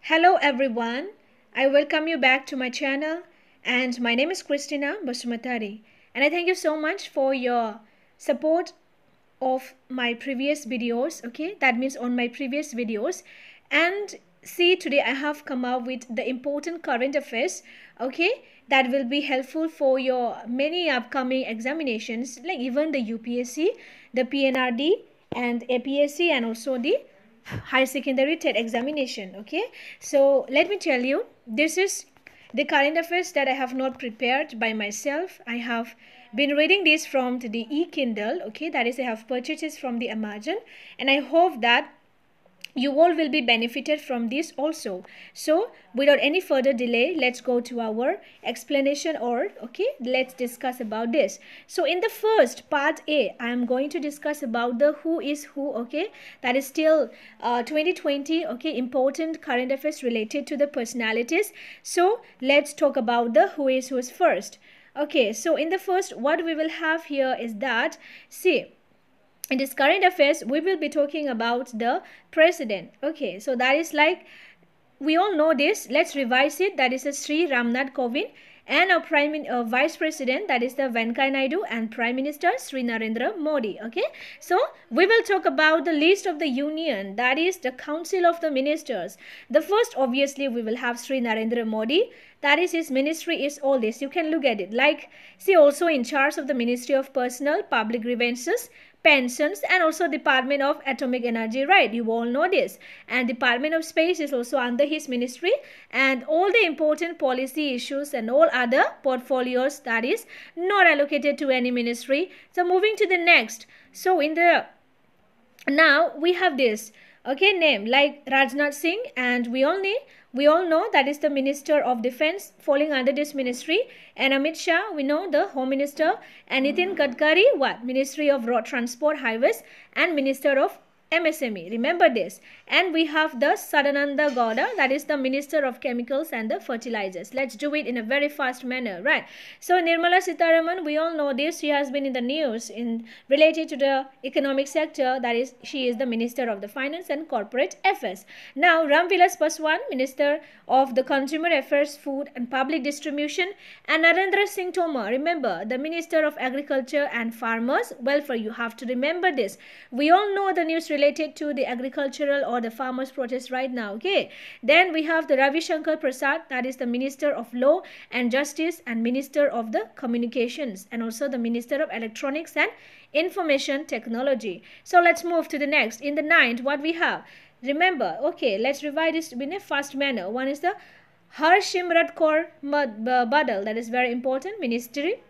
Hello everyone, I welcome you back to my channel and my name is Christina Basumatari and I thank you so much for your support of my previous videos. Okay, that means on my previous videos. And see, today I have come up with the important current affairs, okay, that will be helpful for your many upcoming examinations, like even the UPSC, the PNRD and APSC, and also the higher secondary TET examination. Okay, so let me tell you, this is the current affairs that I have not prepared by myself. I have been reading this from the e-Kindle. Okay, that is, I have purchased this from the Amazon, and I hope that you all will be benefited from this also. So without any further delay, let's go to our explanation, or okay, let's discuss about this. So in the first part A, I am going to discuss about the who is who. Okay, that is still 2020. Okay, important current affairs related to the personalities. So let's talk about the who is who's first. Okay, so in the first, what we will have here is that, see, in this current affairs we will be talking about the president. Okay, so that is like, we all know this, let's revise it. That is a Sri Ramnath Kovind, and our vice president, that is the Venkaiah Naidu, and prime minister Sri Narendra Modi. Okay, so we will talk about the list of the union, that is the council of the ministers. The first, obviously, we will have Sri Narendra Modi. That is, his ministry is all this, you can look at it, like, see, also in charge of the Ministry of Personnel, Public Grievances, Pensions, and also Department of Atomic Energy, right? You all know this. And Department of Space is also under his ministry, and all the important policy issues and all other portfolios, that is not allocated to any ministry. So moving to the next, so in the, now we have this, okay, name like Rajnath Singh, and we all know that is the Minister of Defense falling under this ministry, and Amit Shah, we know, the Home Minister, and Nitin Gadkari, what, Ministry of Road Transport, Highways, and Minister of MSME, remember this. And we have the Sadananda Gowda, that is the Minister of Chemicals and the Fertilizers. Let's do it in a very fast manner, right? So Nirmala Sitharaman, we all know this, she has been in the news in related to the economic sector, that is, she is the Minister of the Finance and Corporate Affairs. Now Ram Vilas Paswan, Minister of the Consumer Affairs, Food and Public Distribution, and Narendra Singh Tomar, remember, the Minister of Agriculture and Farmers Welfare. You have to remember this. We all know the news related to the agricultural or the farmers protest right now. Okay, then we have the Ravi Shankar Prasad, that is the Minister of Law and Justice and Minister of the Communications, and also the Minister of Electronics and Information Technology. So let's move to the next. In the ninth, what we have, remember, okay, let's revise this in a fast manner. One is the Harshimrat Kaur Badal, that is very important, Ministry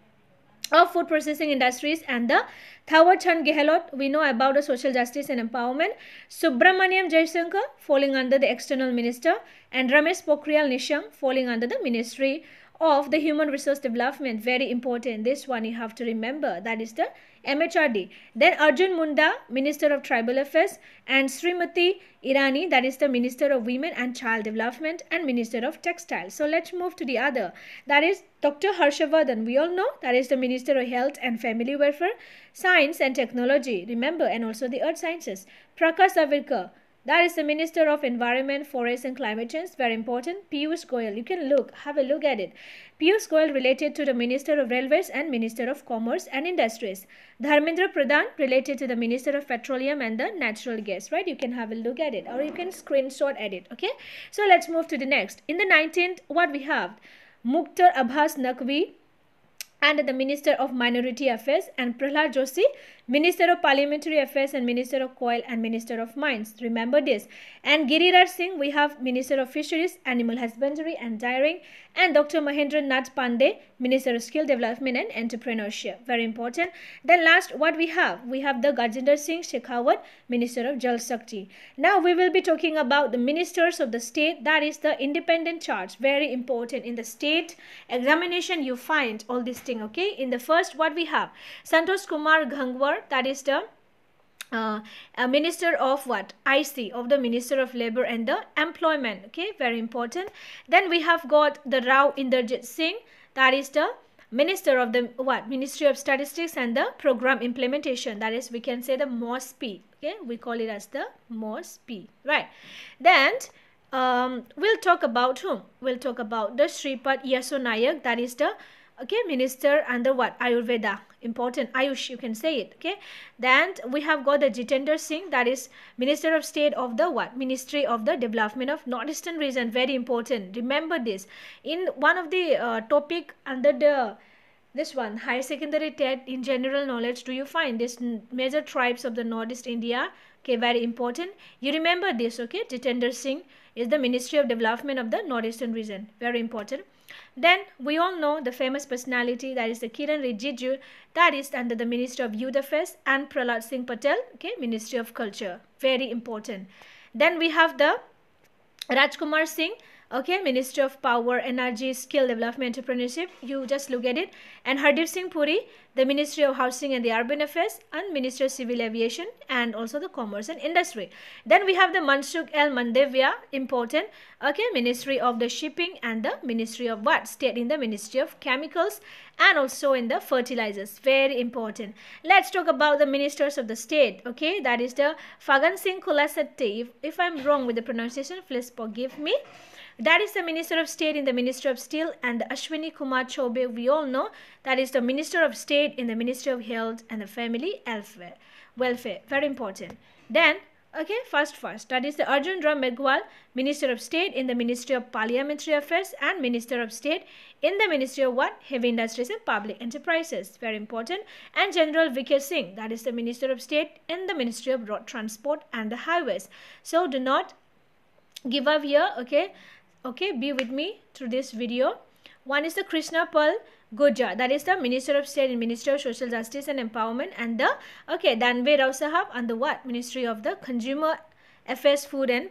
of Food Processing Industries, and the Thawar Chand Gehlot, we know about the social justice and empowerment. Subramaniam Jaishankar falling under the external minister, and Ramesh Pokhriyal Nishank falling under the Ministry of the Human Resource Development. Very important, this one you have to remember, that is the MHRD. Then Arjun Munda, Minister of Tribal Affairs, and Srimati Irani, that is the Minister of Women and Child Development and Minister of Textiles. So let's move to the other, that is Dr. Harshavardhan, we all know, that is the Minister of Health and Family Welfare, Science and Technology, remember, and also the Earth Sciences. Prakash Javadekar, that is the Minister of Environment, Forest and Climate Change, very important. Piyush Goyal, you can have a look at it. Piyush Goyal related to the Minister of Railways and Minister of Commerce and Industries. Dharmendra Pradhan related to the Minister of Petroleum and the Natural Gas, right? You can have a look at it, or you can screenshot at it, okay? So let's move to the next. In the 19th, what we have, Mukhtar Abbas Naqvi, and the Minister of Minority Affairs, and Prahlad Joshi, Minister of Parliamentary Affairs and Minister of Coal and Minister of Mines. Remember this. And Giriraj Singh, we have Minister of Fisheries, Animal Husbandry and Dairying, and Dr. Mahendra Nath Pandey, Minister of Skill Development and Entrepreneurship. Very important. Then last, what we have the Gajendra Singh Shekhawat, Minister of Jal Shakti. Now we will be talking about the ministers of the state, that is the independent charge. Very important. In the state examination you find all these things, okay? In the first, what we have, Santosh Kumar Gangwar, that is the Minister of what? IC, of the Minister of Labor and the Employment. Okay, very important. Then we have got the Rao Inderjit Singh, that is the Minister of the what? Ministry of Statistics and the Program Implementation, that is, we can say the MOSP. Okay, we call it as the MOSP, right? Then we'll talk about whom? We'll talk about the Shripad Yeso Nayak, that is the minister under what? Ayurveda. Important. Ayush, you can say it. Okay. Then we have got the Jitendra Singh, that is Minister of State of the what? Ministry of the Development of Northeastern Region. Very important. Remember this. In one of the topic under the this one, higher secondary TET in general knowledge, do you find this major tribes of the Northeast India? Okay, very important. You remember this, okay? Jitendra Singh is the Ministry of Development of the Northeastern region. Very important. Then we all know the famous personality, that is the Kiran Rijiju, that is under the Ministry of Youth Affairs, and Prahlad Singh Patel, okay, Ministry of Culture. Very important. Then we have the Rajkumar Singh, okay, Ministry of Power, Energy, Skill Development, Entrepreneurship. You just look at it. And Hardeep Singh Puri, the Ministry of Housing and the Urban Affairs, and Ministry of Civil Aviation, and also the Commerce and Industry. Then we have the Mansukh L. Mandavia, important, okay, Ministry of the Shipping, and the Ministry of what? State in the Ministry of Chemicals, and also in the Fertilizers. Very important. Let's talk about the Ministers of the State, okay, that is the Fagan Singh Kulasatti. If I'm wrong with the pronunciation, please forgive me. That is the Minister of State in the Ministry of Steel, and the Ashwini Kumar Choube, we all know, that is the Minister of State in the Ministry of Health and the Family Welfare. Very important. Then, okay, first, that is the Arjun Ram Meghwal, Minister of State in the Ministry of Parliamentary Affairs, and Minister of State in the Ministry of what? Heavy Industries and Public Enterprises. Very important. And General Vikas Singh, that is the Minister of State in the Ministry of Road Transport and the Highways. So do not give up here, okay? Okay, be with me through this video. One is the Krishna Pal Gurjar, that is the Minister of State in Ministry of Social Justice and Empowerment, and the, okay, Danve Rao Sahab and the what? Ministry of the Consumer Affairs, Food and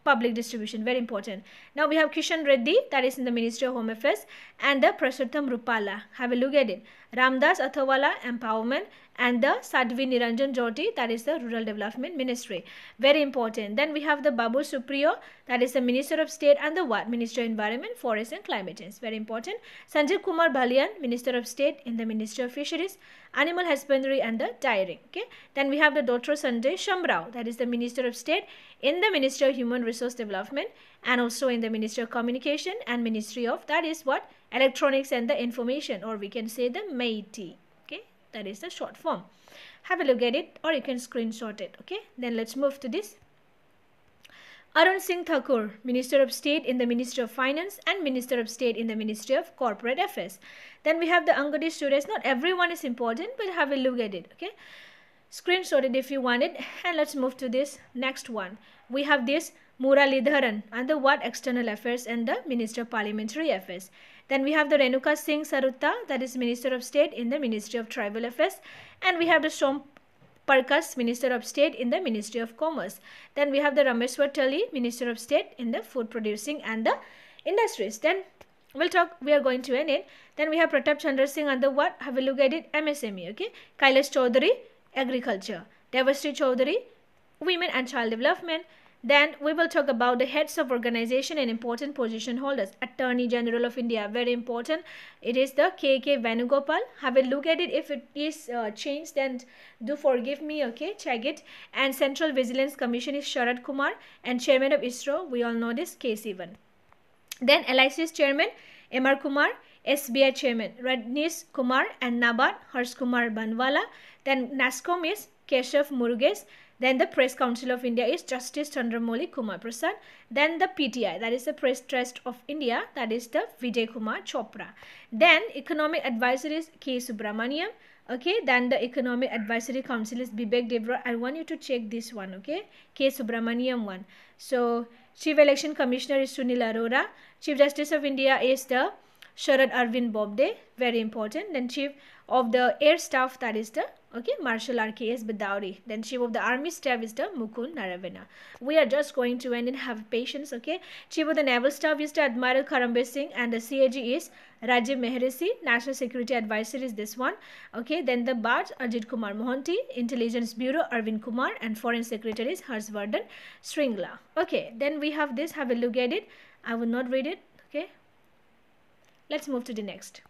Public Distribution. Very important. Now we have Kishan Reddy, that is in the Ministry of Home Affairs, and the Prasuttam Rupala. Have a look at it. Ramdas Athawala, Empowerment, and the Sadhvi Niranjan Jyoti, that is the Rural Development Ministry. Very important. Then we have the Babu Supriyo, that is the Minister of State and the what? Ministry of Environment, Forest and Climate Change. Very important. Sanjeev Kumar Balian, Minister of State in the Ministry of Fisheries, Animal Husbandry and the Dairying. Okay. Then we have the Dr. Sanjay Shamrao, that is the Minister of State in the Ministry of Human Resource Development, and also in the Ministry of Communication and Ministry of, that is what? Electronics and the Information, or we can say the MeitY. Okay, that is the short form. Have a look at it, or you can screenshot it. Okay, then let's move to this. Arun Singh Thakur, Minister of State in the Ministry of Finance and Minister of State in the Ministry of Corporate Affairs. Then we have the Angadi Suresh. Not everyone is important, but have a look at it. Okay, screenshot it if you want it. And let's move to this next one. We have this Muralidharan under what? External Affairs and the Minister of Parliamentary Affairs. Then we have the Renuka Singh Sarutta, that is Minister of State in the Ministry of Tribal Affairs. And we have the Som Parkas, Minister of State in the Ministry of Commerce. Then we have the Rameshwar Tali, Minister of State in the Food Producing and the Industries. Then we are going to end it. Then we have Pratap Chandra Singh under what? Have a look at it, MSME, okay. Kailash Chaudhary, Agriculture. Devashree Chaudhary, Women and Child Development. Then we will talk about the heads of organization and important position holders. Attorney General of India, very important. It is the K.K. Venugopal. Have a look at it. If it is changed, then do forgive me, okay? Check it. And Central Vigilance Commission is Sharad Kumar. And Chairman of ISRO, we all know this, K. Sivan. Then LIC's Chairman, M.R. Kumar. SBI Chairman, Rajneesh Kumar. And NABARD, Harsh Kumar Banwala. Then NASSCOM is Keshav Murugesh. Then the Press Council of India is Justice Chandramouli Kumar Prasad. Then the PTI, that is the Press Trust of India, that is the Vijay Kumar Chopra. Then Economic Advisor is K. Subramaniam. Okay, then the Economic Advisory Council is Bibek Debra. I want you to check this one, okay? K. Subramaniam one. So Chief Election Commissioner is Sunil Arora. Chief Justice of India is the Sharad Arvind Bobde, very important. Then Chief of the Air Staff, that is the, okay, Marshal R.K.S. Badauri. Then Chief of the Army Staff is the Mukund Naravena. We are just going to end and have patience, okay. Chief of the Naval Staff is the Admiral Karambir Singh, and the CAG is Rajiv Mehresi. National Security Advisor is this one, okay. Then the BART, Ajit Kumar Mohanty. Intelligence Bureau, Arvind Kumar. And Foreign Secretary is Harshvardhan Shringla. Okay, then we have this. Have a look at it. I will not read it, okay. Let's move to the next.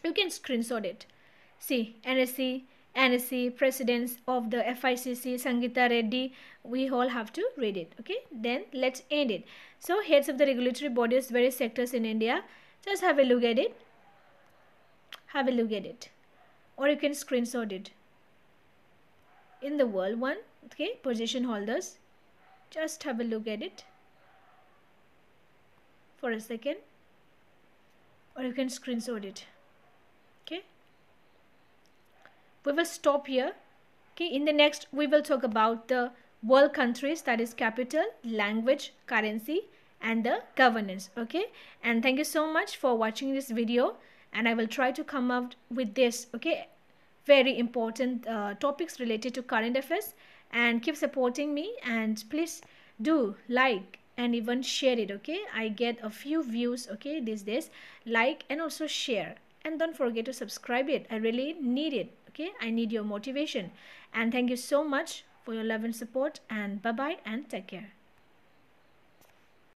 You can screenshot it. See, NSC, NSC, presidents of the FICC, Sangeeta Reddy, we all have to read it. Okay, then let's end it. So heads of the regulatory bodies, various sectors in India, just have a look at it. Have a look at it, or you can screenshot it. In the world one, okay, position holders, just have a look at it for a second, or you can screenshot it. Okay, we will stop here. Okay, in the next we will talk about the world countries, that is capital, language, currency, and the governance. Okay, and thank you so much for watching this video, and I will try to come up with this, okay, very important topics related to current affairs, and keep supporting me, and please do like and even share it. Okay, I get a few views, okay, these days. Like and also share, and don't forget to subscribe it. I really need it. Okay, I need your motivation, and thank you so much for your love and support, and bye bye and take care.